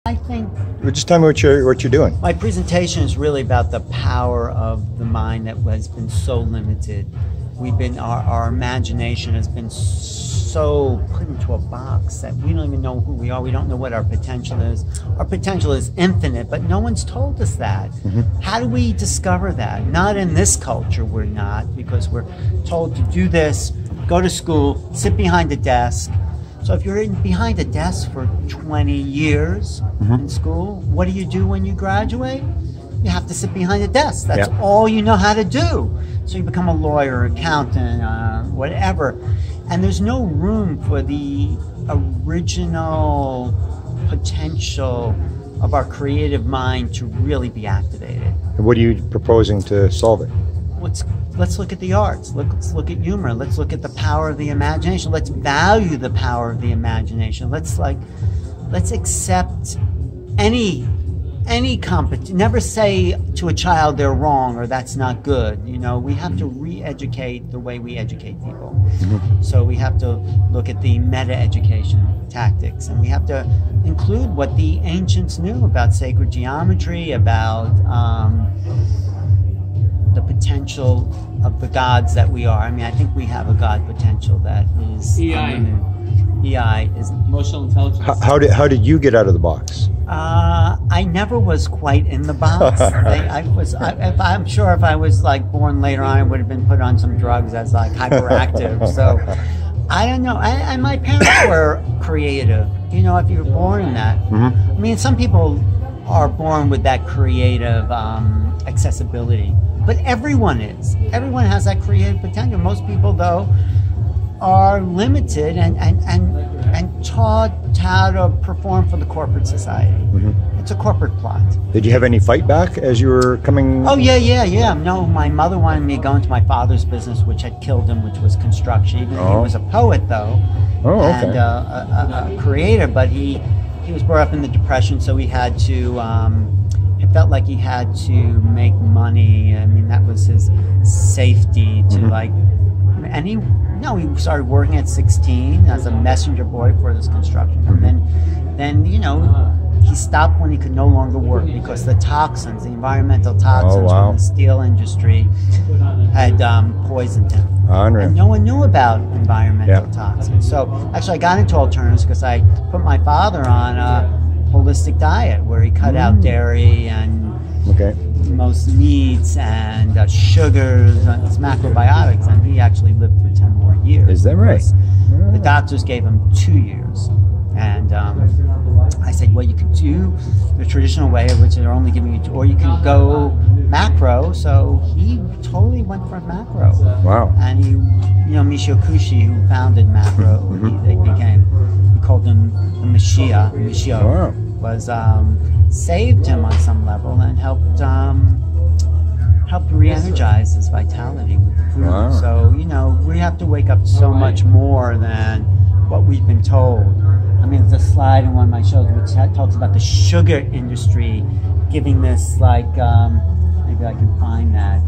I think... Just tell me what you're doing. My presentation is really about the power of the mind that has been so limited. Our imagination has been so put into a box that we don't even know who we are. We don't know what our potential is. Our potential is infinite, but no one's told us that. How do we discover that? Not in this culture, we're not, because we're told to do this, go to school, sit behind a desk. So if you're behind a desk for 20 years in school, what do you do when you graduate? You have to sit behind a desk. That's all you know how to do. So you become a lawyer, accountant, whatever. And there's no room for the original potential of our creative mind to really be activated. And what are you proposing to solve it? Let's look at the arts. Let's look at humor. Let's look at the power of the imagination. Let's value the power of the imagination. Let's accept any competition. Never say to a child they're wrong or that's not good. You know, we have to re-educate the way we educate people. So we have to look at the meta-education tactics, and we have to include what the ancients knew about sacred geometry, about the potential of the gods that we are. I mean, I think we have a god potential that is EI is emotional intelligence. How did you get out of the box? I never was quite in the box. I'm sure if I was like born later on, I would have been put on some drugs as like hyperactive. So I don't know. And my parents were creative. You know, if you're born in that. I mean, some people are born with that creative accessibility, but everyone is. Everyone has that creative potential. Most people, though, are limited and taught how to perform for the corporate society. It's a corporate plot. Did you have any fight back as you were coming? Oh, yeah. No, my mother wanted me to go into my father's business, which had killed him, which was construction. He was a poet, though, and a creator, but he was brought up in the Depression, so he had to, it felt like he had to make money. I mean, that was his safety to and he started working at 16 as a messenger boy for this construction. And then you know, he stopped when he could no longer work because the toxins, the environmental toxins from the steel industry had poisoned him. And no one knew about environmental toxins. So actually I got into alternatives because I put my father on a holistic diet where he cut out dairy and most meats and sugars and macrobiotics, and he actually lived for 10 more years. Is that right? The doctors gave him 2 years. And I said, well, you could do the traditional way, which they're only giving you 2, or you can go macro. So he totally went for macro. Wow. And he, you know, Michio Kushi, who founded macro, he called him the Mashiach. Michio was saved him on some level and helped re-energize his vitality with the food. So, you know, we have to wake up so much more than what we've been told. I mean, there's a slide in one of my shows which talks about the sugar industry giving this, like, maybe I can find that.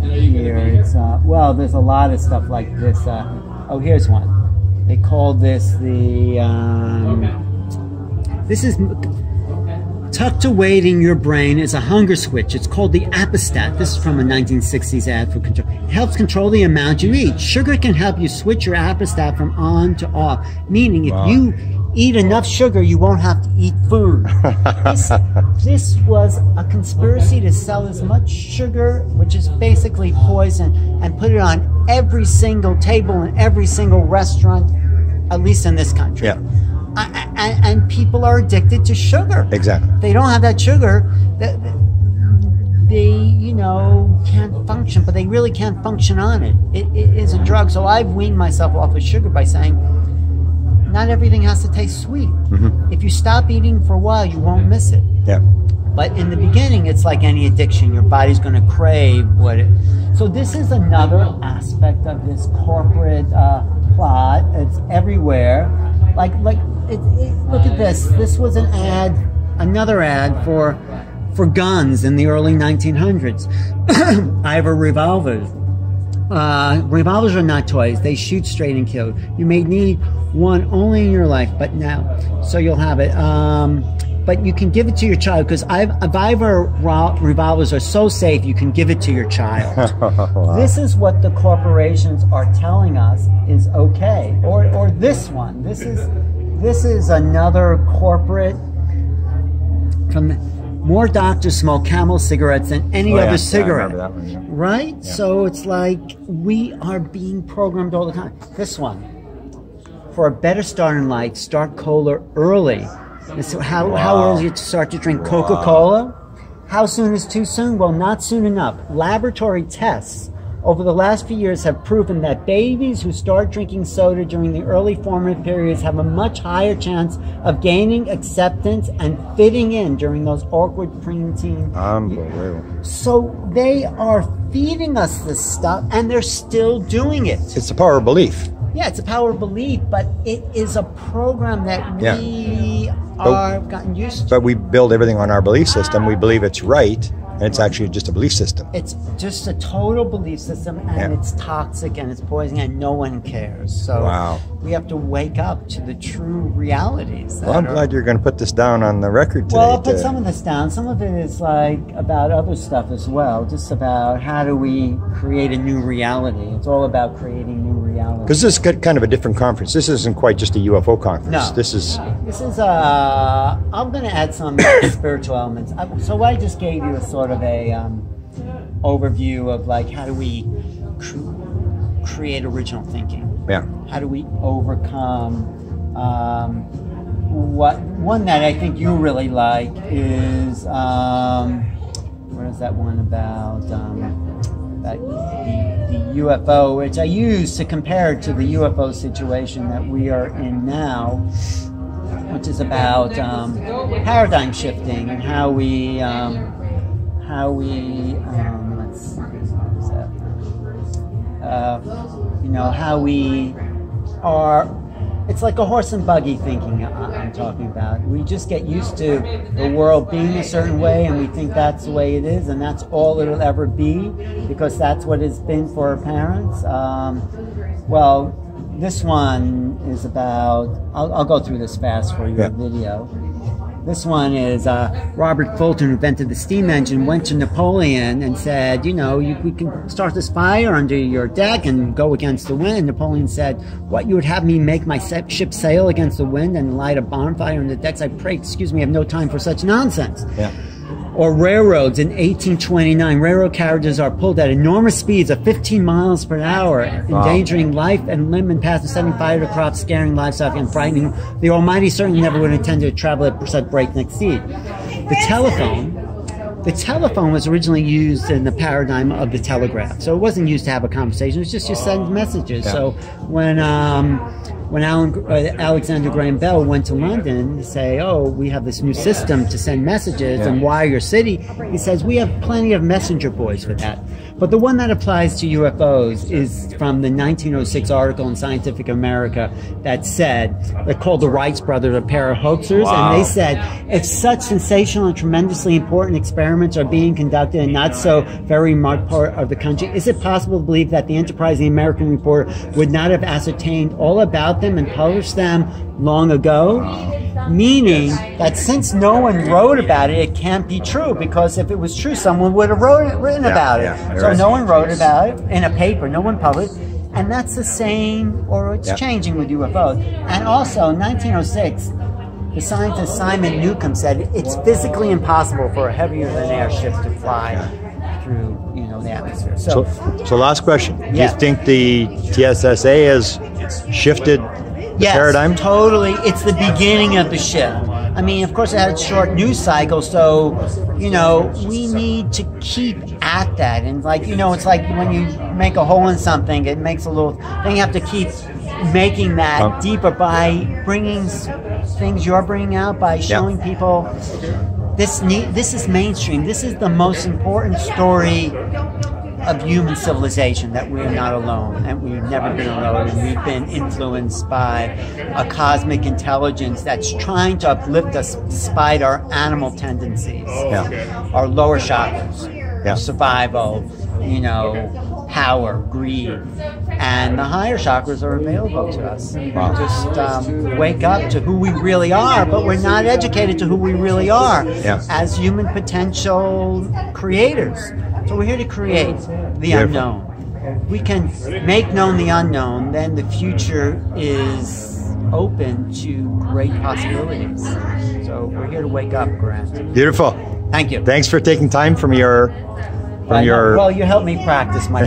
Here, it's, well, there's a lot of stuff like this. Oh, here's one. They call this the, this is tucked away in your brain is a hunger switch. It's called the apostat. This is from a 1960s ad for control. It helps control the amount you eat. Sugar can help you switch your apostat from on to off, meaning if you eat enough sugar, you won't have to eat food. This was a conspiracy to sell as much sugar, which is basically poison, and put it on every single table in every single restaurant, at least in this country. And people are addicted to sugar. Exactly. They don't have that sugar, they you know, can't function, but they really can't function on it. It is a drug. So I've weaned myself off of sugar by saying, not everything has to taste sweet. If you stop eating for a while, you won't miss it. But in the beginning, it's like any addiction. Your body's going to crave what it... So this is another aspect of this corporate plot. It's everywhere. Like look at this. This was an ad, another ad for guns in the early 1900s. I have a revolver. revolvers are not toys. They shoot straight and kill. You may need one only in your life, but now, so you'll have it. But you can give it to your child, because Viver revolvers are so safe, you can give it to your child. Wow. This is what the corporations are telling us is okay. Or this one. This is another corporate. From more doctors smoke Camel cigarettes than any other cigarette. I remember that one, yeah. Right? Yeah. So it's like we are being programmed all the time. This one. For a better start in life, start cola early. So how early you start to drink Coca-Cola? How soon is too soon? Well, not soon enough. Laboratory tests over the last few years have proven that babies who start drinking soda during the early formative periods have a much higher chance of gaining acceptance and fitting in during those awkward preteen. Unbelievable. So they are feeding us this stuff, and they're still doing it. It's the power of belief. Yeah, it's a power of belief, but it is a program that we are gotten used to. But we build everything on our belief system. We believe it's right, and it's actually just a belief system. It's just a total belief system, and it's toxic and it's poison, and no one cares. So we have to wake up to the true realities. Well, I'm glad you're going to put this down on the record today. Well, I'll put some of this down. Some of it is like about other stuff as well, just about how do we create a new reality. It's all about creating new reality. Because this is kind of a different conference. This isn't quite just a UFO conference. No. This is... I'm going to add some spiritual elements. So I just gave you a sort of a overview of like how do we create original thinking. Yeah. How do we overcome one that I think you really like is what is that one about the UFO, which I use to compare to the UFO situation that we are in now, which is about paradigm shifting and how we let's see, how we are. It's like a horse and buggy thinking I'm talking about. We just get used to the world being a certain way, and we think that's the way it is, and that's all it'll ever be, because that's what it's been for our parents. Well, this one is about, I'll go through this fast for your video. This one is Robert Fulton, who invented the steam engine, went to Napoleon and said, we can start this fire under your deck and go against the wind. Napoleon said, what, you would have me make my ship sail against the wind and light a bonfire on the decks? I pray, excuse me, I have no time for such nonsense. Yeah. Or railroads in 1829. Railroad carriages are pulled at enormous speeds of 15 miles per hour, endangering life and limb, and passing, setting fire to crops, scaring livestock, and frightening. The Almighty certainly never would intend to travel at such breakneck speed. The telephone was originally used in the paradigm of the telegraph. So it wasn't used to have a conversation. It was just to send messages. Yeah. So when Alexander Graham Bell went to London to say, we have this new system to send messages and wire your city, he says, we have plenty of messenger boys for that. But the one that applies to UFOs is from the 1906 article in Scientific America that called the Wright brothers a pair of hoaxers. Wow. And they said, if such sensational and tremendously important experiments are being conducted in not so very remote part of the country, is it possible to believe that the enterprising American reporter would not have ascertained all about them and published them long ago? Meaning that since no one wrote about it, it can't be true, because if it was true, someone would have written about it. So no one wrote about it in a paper, no one published, and that's the same, or it's changing with UFOs. And also, in 1906, the scientist Simon Newcomb said it's physically impossible for a heavier-than-air airship to fly through, the atmosphere. So last question. Do you think the TSSA has shifted the paradigm? Yes, totally. It's the beginning of the shift. I mean, of course, it had a short news cycle, so, we need to keep at that. And, it's like when you make a hole in something, it makes a little, then you have to keep making that deeper by bringing things you're bringing out, by showing people this is mainstream. This is the most important story of human civilization, that we're not alone, and we've never been alone, and we've been influenced by a cosmic intelligence that's trying to uplift us despite our animal tendencies, our lower chakras, survival, power, greed, and the higher chakras are available to us. Wow. Just wake up to who we really are, but we're not educated to who we really are as human potential creators. So we're here to create the unknown. We can make known the unknown, then the future is open to great possibilities. So we're here to wake up, Grant. Beautiful. Thank you. Thanks for taking time from your Well, you helped me practice my